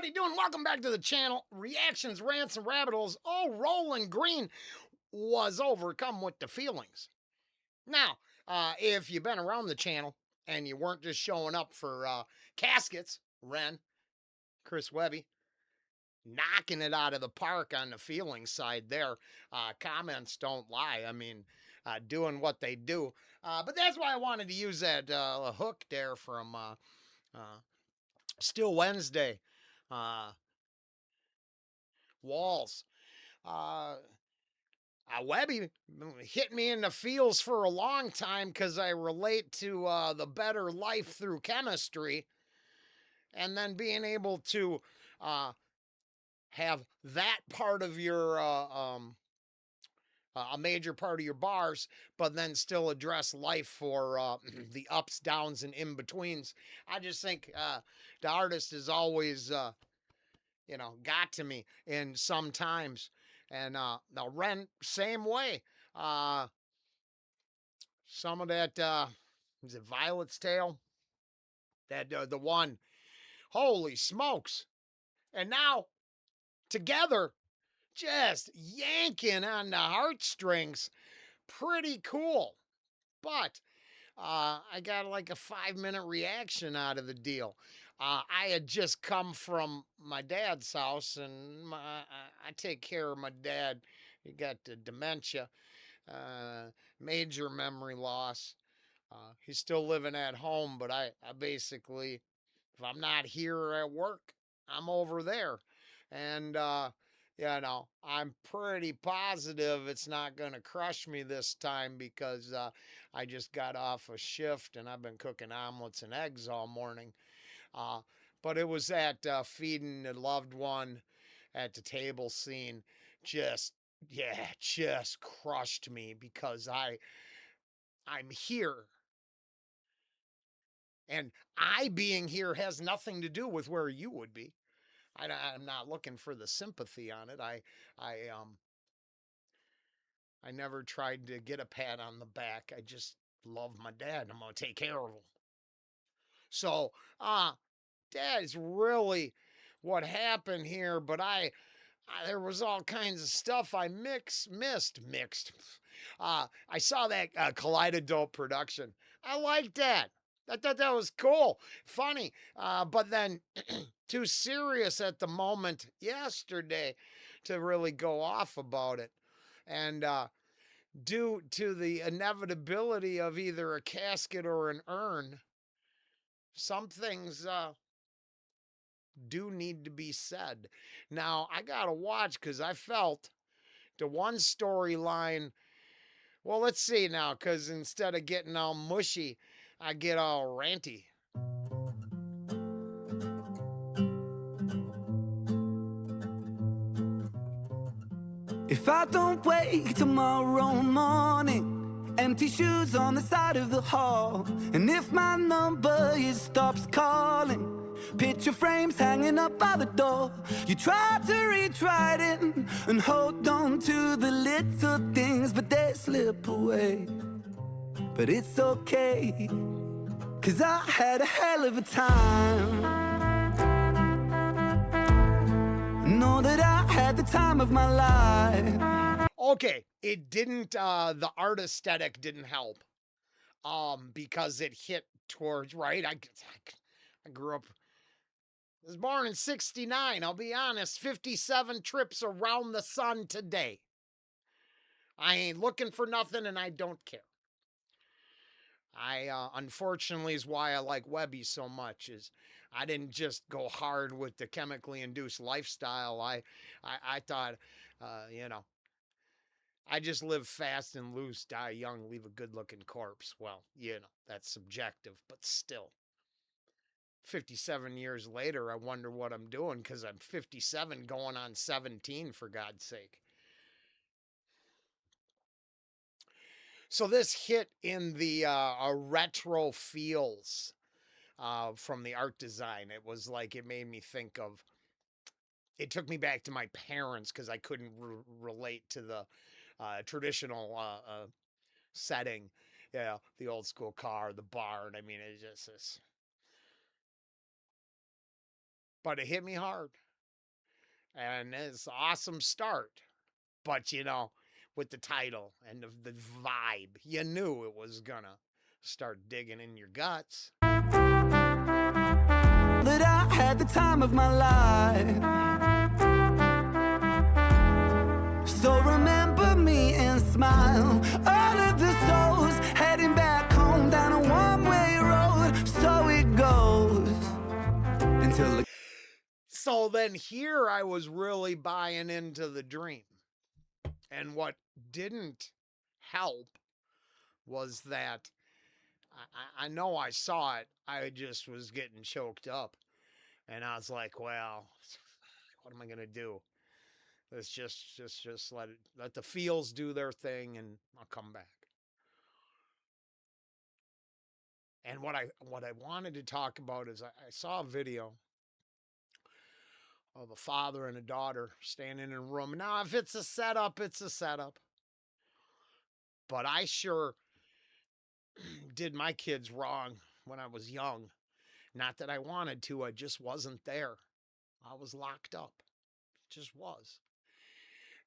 everybody doing? Welcome back to the channel. Reactions, rants, and rabbit holes. Oh, Rolling Green was overcome with the feelings. Now, if you've been around the channel and you weren't just showing up for Caskets, Ren, Chris Webby, knocking it out of the park on the feeling side there. Comments don't lie. I mean, doing what they do. But that's why I wanted to use that hook there from Still Wednesday. Walls. Uh, Webby hit me in the feels for a long time because I relate to the better life through chemistry, and then being able to have that part of your a major part of your bars, but then still address life for the ups, downs, and in betweens. I just think the artist is always got to me in some times. And now Ren, same way. Uh, some of that, is it Violet's Tale? That the one, holy smokes! And now together, just yanking on the heartstrings, pretty cool. But I got like a 5-minute reaction out of the deal. I had just come from my dad's house, and I take care of my dad. He got dementia, major memory loss. He's still living at home, but I basically, if I'm not here at work, I'm over there. And, I'm pretty positive it's not going to crush me this time because I just got off a shift and I've been cooking omelets and eggs all morning. Uh, but it was that feeding a loved one at the table scene just, yeah, just crushed me because I'm here. And I being here has nothing to do with where you would be. I'm not looking for the sympathy on it. I I never tried to get a pat on the back. I just love my dad. I'm gonna take care of him. So, dad's really what happened here. But there was all kinds of stuff I mixed. I saw that Kaleidodope production. I liked that. I thought that was cool, funny. But then too serious at the moment yesterday to really go off about it. And due to the inevitability of either a casket or an urn, some things do need to be said. Now, I got to watch because I felt the one storyline. Well, let's see now, because instead of getting all mushy, I get all ranty. If I don't wake tomorrow morning, empty shoes on the side of the hall, and if my number stops calling, picture frames hanging up by the door. You try to reach right in and hold on to the little things, but they slip away. But it's okay, 'cause I had a hell of a time. Know that I had the time of my life. Okay, it didn't, the art aesthetic didn't help. Because it hit towards, right? I grew up, I was born in 69. I'll be honest, 57 trips around the sun today. I ain't looking for nothing and I don't care. Unfortunately, is why I like Webby so much, is I didn't just go hard with the chemically induced lifestyle. I thought, I just live fast and loose, die young, leave a good looking corpse. Well, that's subjective, but still. 57 years later, I wonder what I'm doing because I'm 57 going on 17, for God's sake. So this hit in the retro feels from the art design. It was like, it made me think of, it took me back to my parents because I couldn't relate to the traditional setting. Yeah, the old school car, the barn. I mean, it's just this. but it hit me hard. And it's an awesome start. But, with the title and the vibe, you knew it was gonna start digging in your guts. That I had the time of my life. So remember me and smile. All of the souls heading back home down a one-way road. So it goes until the... So then here I was really buying into the dream. And what didn't help was that I know I saw it. I just was getting choked up. And I was like, well, what am I going to do? Let's just let the feels do their thing and I'll come back. And what I wanted to talk about is I saw a video of a father and a daughter standing in a room. Now, if it's a setup, it's a setup. But I sure did my kids wrong when I was young. Not that I wanted to, I just wasn't there. I was locked up. Just was.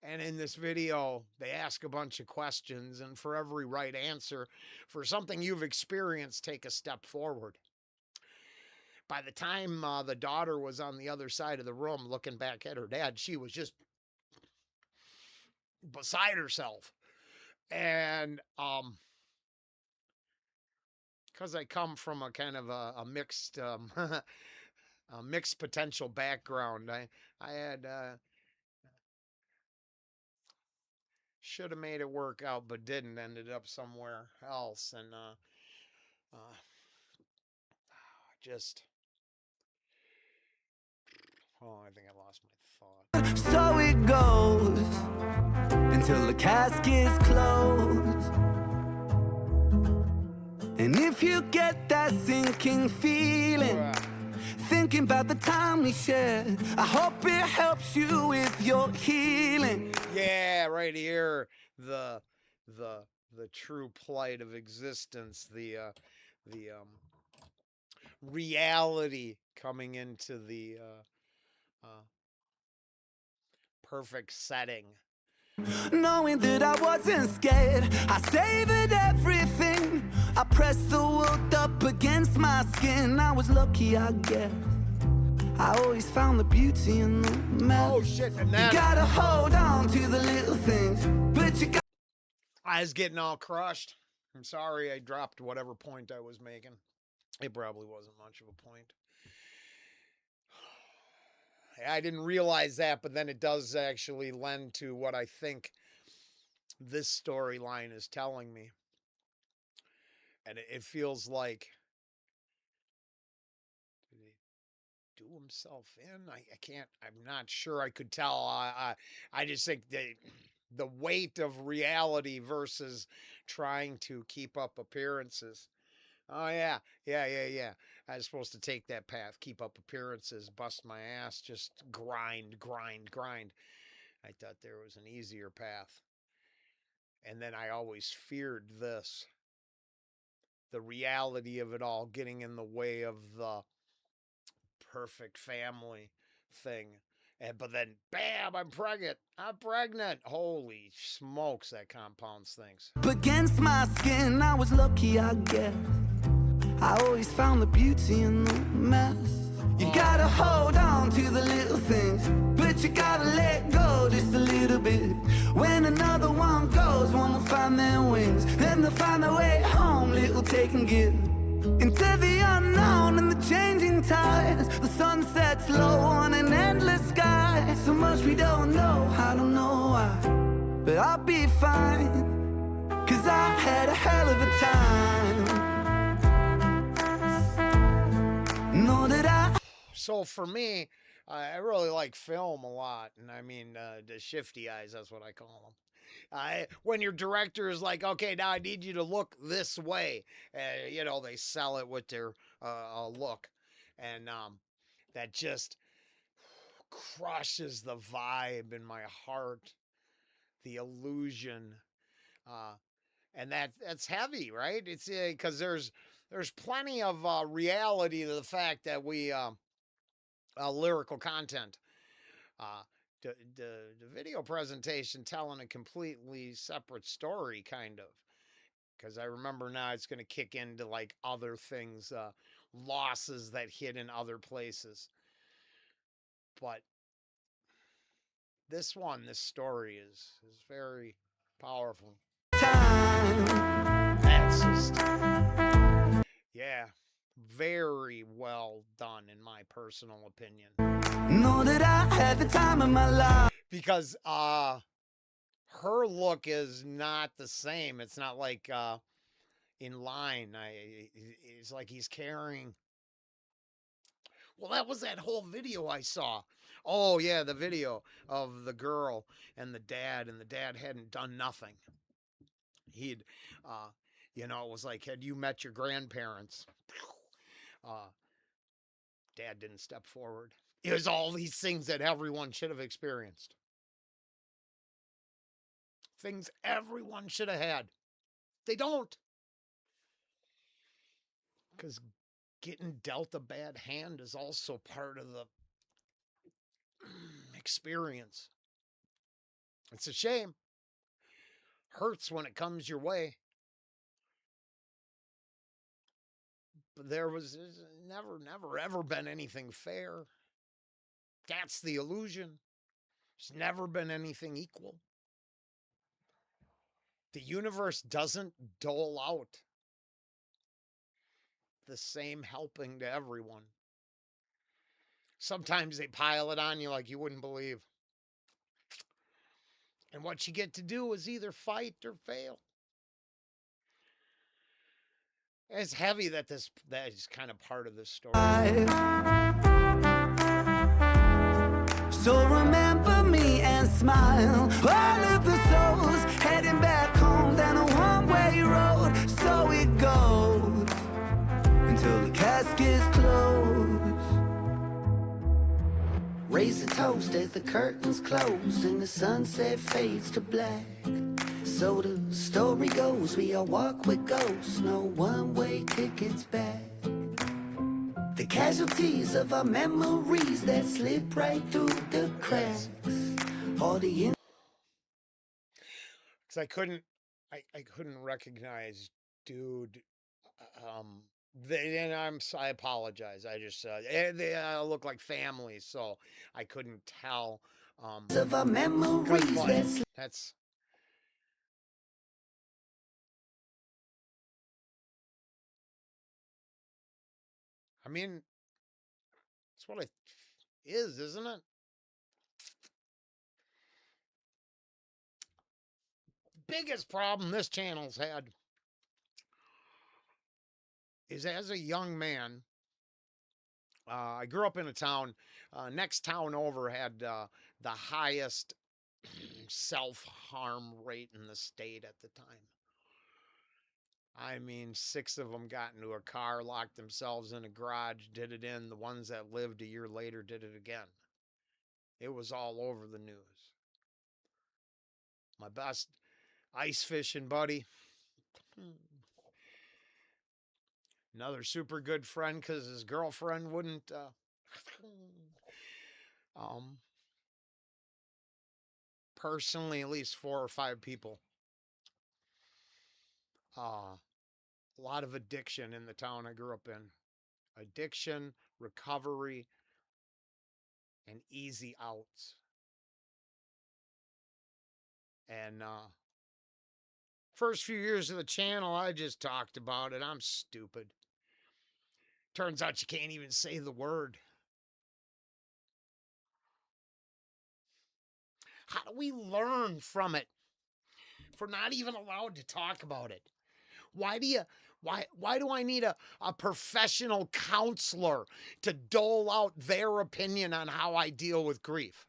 And in this video, they ask a bunch of questions, and for every right answer, for something you've experienced, take a step forward. By the time the daughter was on the other side of the room looking back at her dad, she was just beside herself. And because I come from a kind of a mixed a mixed potential background, I had should have made it work out, but didn't. Ended up somewhere else, and just I think I lost my thought. So it goes until the caskets close. And if you get that sinking feeling, thinking about the time we shared, I hope it helps you with your healing. Yeah, right here, the true plight of existence, the reality coming into the perfect setting. Knowing that I wasn't scared, I savored everything. I pressed the world up against my skin. I was lucky, I guess. I always found the beauty in the mess. Oh shit! And then you gotta hold on to the little things, but you got... I was getting all crushed. I'm sorry I dropped whatever point I was making. It probably wasn't much of a point. I didn't realize that, but then it does actually lend to what I think this storyline is telling me. And it feels like, did he do himself in? I can't, I'm not sure I could tell. I just think the weight of reality versus trying to keep up appearances. Oh, yeah. I was supposed to take that path, keep up appearances, bust my ass, just grind. I thought there was an easier path. And then I always feared this. The reality of it all getting in the way of the perfect family thing. But then, bam, I'm pregnant. Holy smokes, that compounds things. Against my skin, I was lucky, I guess. I always found the beauty in the mess. You gotta hold on to the little things, but you gotta let go just a little bit. When another one goes, one will find their wings, then they'll find their way home, little take and give. Into the unknown and the changing tides. The sun sets low on an endless sky. So much we don't know, I don't know why, but I'll be fine, 'cause I had a hell of a time. Know that So for me, I really like film a lot, and I mean the shifty eyes, that's what I call them. When your director is like, okay, now I need you to look this way, they sell it with their look, and that just crushes the vibe in my heart, the illusion, and that's heavy, right? It's because there's plenty of reality to the fact that we lyrical content. Uh, the video presentation telling a completely separate story, kind of. Because I remember now it's going to kick into like other things, losses that hit in other places. But this story is very powerful. That's just, yeah, very well done in my personal opinion. Know that I had the time of my life. Because her look is not the same. It's not like in line. It's like he's carrying. Well, that was that whole video I saw. Oh yeah, the video of the girl and the dad hadn't done nothing. He'd, uh, it was like, had you met your grandparents? Uh, Dad didn't step forward. It was all these things that everyone should have experienced. Things everyone should have had. They don't. Because getting dealt a bad hand is also part of the experience. It's a shame. Hurts when it comes your way. But there's never, ever been anything fair. That's the illusion. There's never been anything equal. The universe doesn't dole out the same helping to everyone. Sometimes they pile it on you like you wouldn't believe. And what you get to do is either fight or fail. It's heavy that that is kind of part of this story. So remember me and smile. All of the souls heading back home down a one-way road. So it goes until the caskets close. Raise a toast as the curtains close and the sunset fades to black. So the story goes, we all walk with ghosts, no one-way tickets back. The casualties of our memories that slip right through the cracks. All the Because I couldn't recognize dude. I apologize. I just they look like family, so I couldn't tell. Of our memories that's. I mean, that's what it is, isn't it? Biggest problem this channel's had is as a young man, I grew up in a town, next town over had the highest self-harm rate in the state at the time. I mean, 6 of them got into a car, locked themselves in a garage, did it in. The ones that lived a year later did it again. It was all over the news. My best ice fishing buddy, another super good friend because his girlfriend wouldn't. Personally, at least 4 or 5 people. A lot of addiction in the town I grew up in. Addiction, recovery, and easy outs. And first few years of the channel, I just talked about it. I'm stupid. Turns out you can't even say the word. How do we learn from it if we're not even allowed to talk about it? Why do I need a professional counselor to dole out their opinion on how I deal with grief?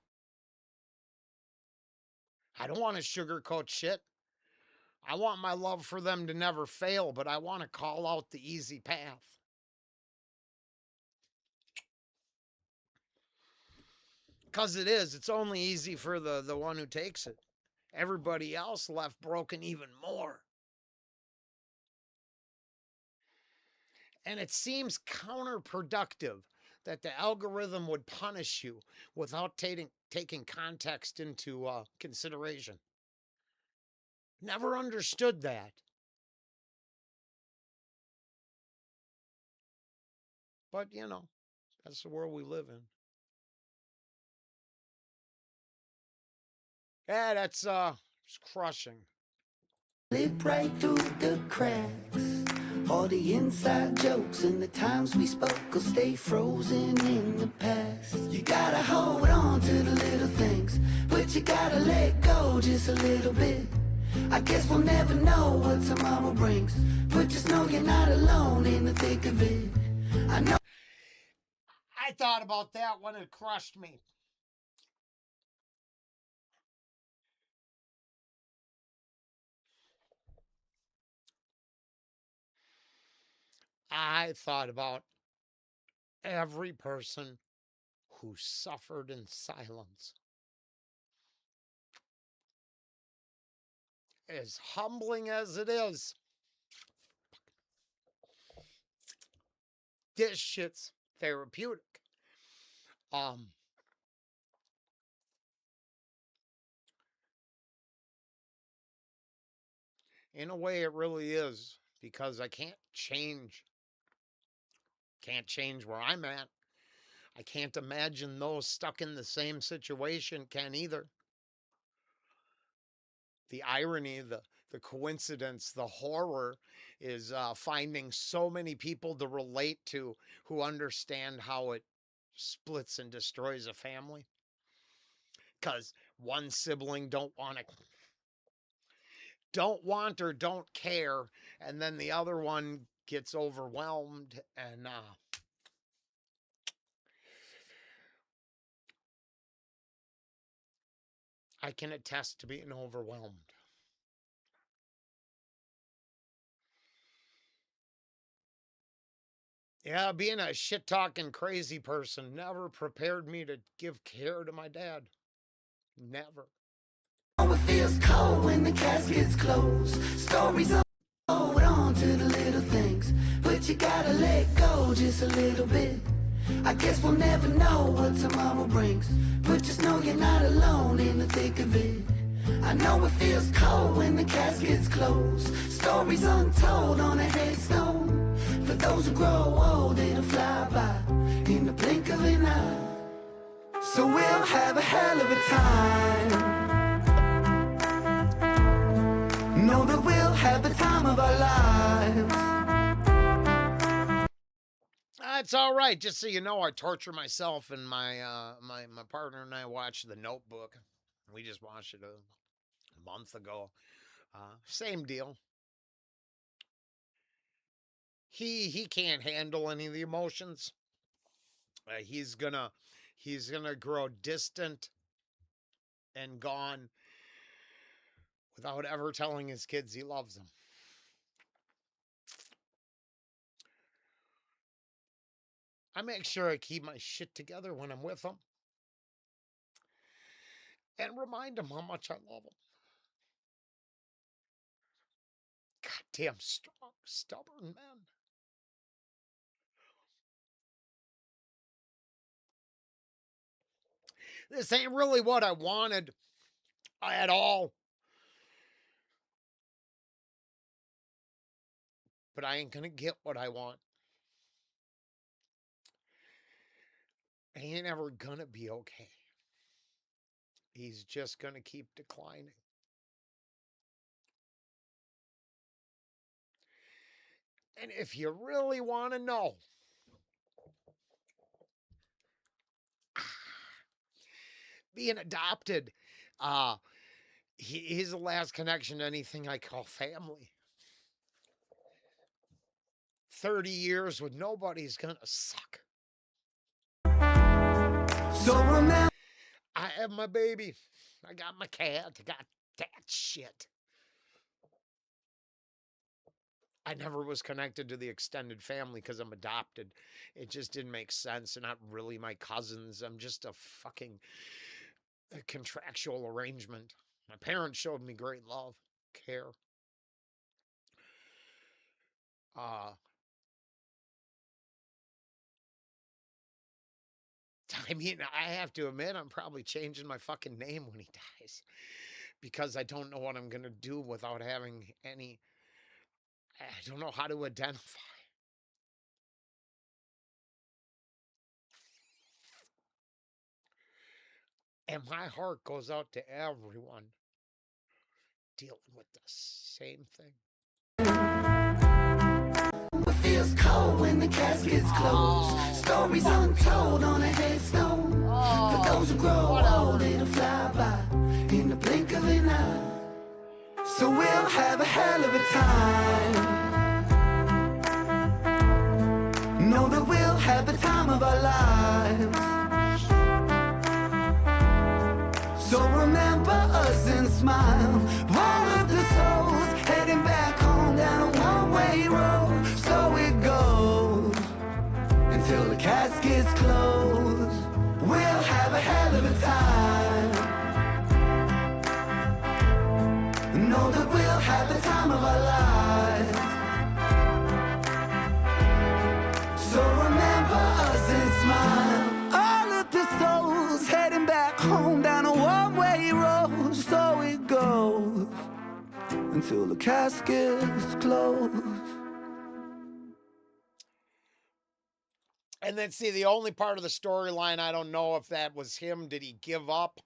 I don't want to sugarcoat shit. I want my love for them to never fail, but I want to call out the easy path. Because it is. It's only easy for the one who takes it. Everybody else left broken even more. And it seems counterproductive that the algorithm would punish you without taking context into consideration. Never understood that. But, that's the world we live in. Yeah, that's it's crushing. Slip right through the cracks. All the inside jokes and the times we spoke will stay frozen in the past. You gotta hold on to the little things, but you gotta let go just a little bit. I guess we'll never know what tomorrow brings, but just know you're not alone in the thick of it. I know. I thought about that when it crushed me. I thought about every person who suffered in silence. As humbling as it is, this shit's therapeutic. In a way, it really is, because I can't change where I'm at. I can't imagine those stuck in the same situation can either. The irony, the coincidence, the horror is finding so many people to relate to who understand how it splits and destroys a family. Because one sibling don't want or don't care, and then the other one gets overwhelmed, and I can attest to being overwhelmed. Yeah, being a shit talking crazy person never prepared me to give care to my dad. Never. Oh, it feels cold when the caskets close. Stories hold on to the little things, but you gotta let go just a little bit. I guess we'll never know what tomorrow brings, but just know you're not alone in the thick of it. I know it feels cold when the caskets close. Stories untold on a headstone. For those who grow old, it'll fly by in the blink of an eye. So we'll have a hell of a time. Know that we'll have the time of our lives. It's all right. Just so you know, I torture myself, and my partner and I watched The Notebook. We just watched it a month ago. Same deal. He can't handle any of the emotions. He's gonna grow distant and gone without ever telling his kids he loves them. I make sure I keep my shit together when I'm with them, and remind them how much I love them. Goddamn strong, stubborn men. This ain't really what I wanted at all. But I ain't gonna get what I want. I ain't ever gonna be okay. He's just gonna keep declining. And if you really want to know, being adopted, uh, he's the last connection to anything I call family. 30 years with nobody's gonna suck. So remember, I have my baby. I got my cat. I got that shit. I never was connected to the extended family because I'm adopted. It just didn't make sense. They're not really my cousins. I'm just a fucking contractual arrangement. My parents showed me great love, care. Uh, I mean, I have to admit, I'm probably changing my fucking name when he dies because I don't know what I'm going to do without having any. I don't know how to identify. And my heart goes out to everyone dealing with the same thing. It feels cold when the caskets close. Stories untold on a headstone. For those who grow old, it'll fly by in the blink of an eye. So we'll have a hell of a time. Know that we'll have the time of our lives. So remember us and smile. All of the souls heading back home down a one-way road. So it goes until the caskets close. We'll have a hell of a time. Know that we'll have the time of our lives. So remember us and smile. All of the souls heading back home down a one-way road. So it goes until the caskets close. And then, see, the only part of the storyline, I don't know if that was him. Did he give up?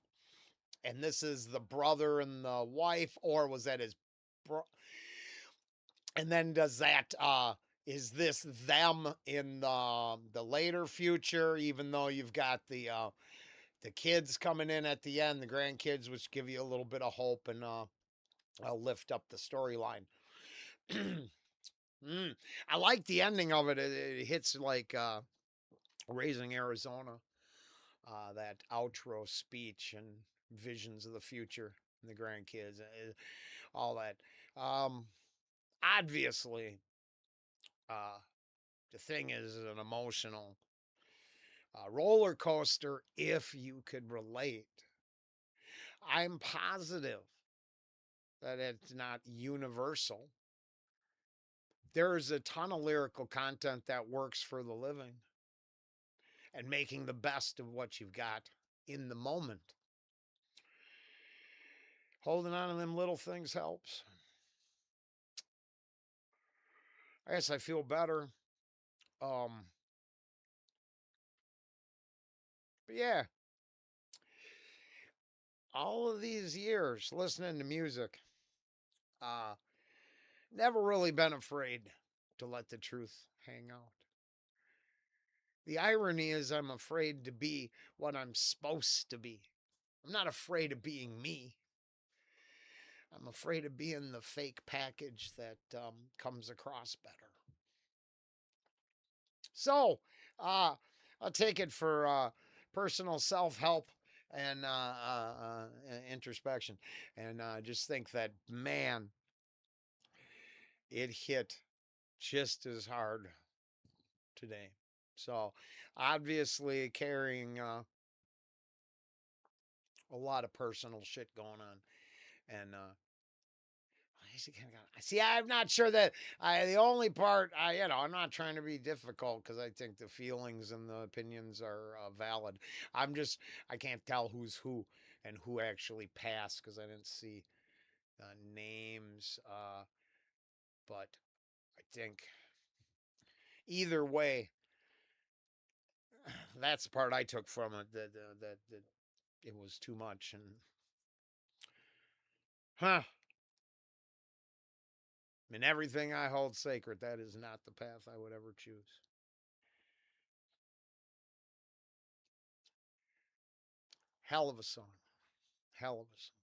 And this is the brother and the wife, or was that his bro? And then does that is this them in the later future? Even though you've got the kids coming in at the end, the grandkids, which give you a little bit of hope and lift up the storyline. I like the ending of it. It hits like Raising Arizona, that outro speech and visions of the future and the grandkids, all that. Obviously, uh, the thing is an emotional roller coaster if you could relate. I'm positive that it's not universal. There is a ton of lyrical content that works for the living and making the best of what you've got in the moment. Holding on to them little things helps. I guess I feel better. Um, but yeah, all of these years listening to music, uh, never really been afraid to let the truth hang out. The irony is, I'm afraid to be what I'm supposed to be. I'm not afraid of being me. I'm afraid of being the fake package that comes across better. So, I'll take it for personal self help and introspection. And just think that, man, it hit just as hard today. So, obviously, carrying a lot of personal shit going on. And see, I'm not sure that the only part I'm not trying to be difficult because I think the feelings and the opinions are valid. I can't tell who's who and who actually passed because I didn't see names. But I think either way, that's the part I took from it, that it was too much. And huh, in everything I hold sacred, that is not the path I would ever choose. Hell of a song. Hell of a song.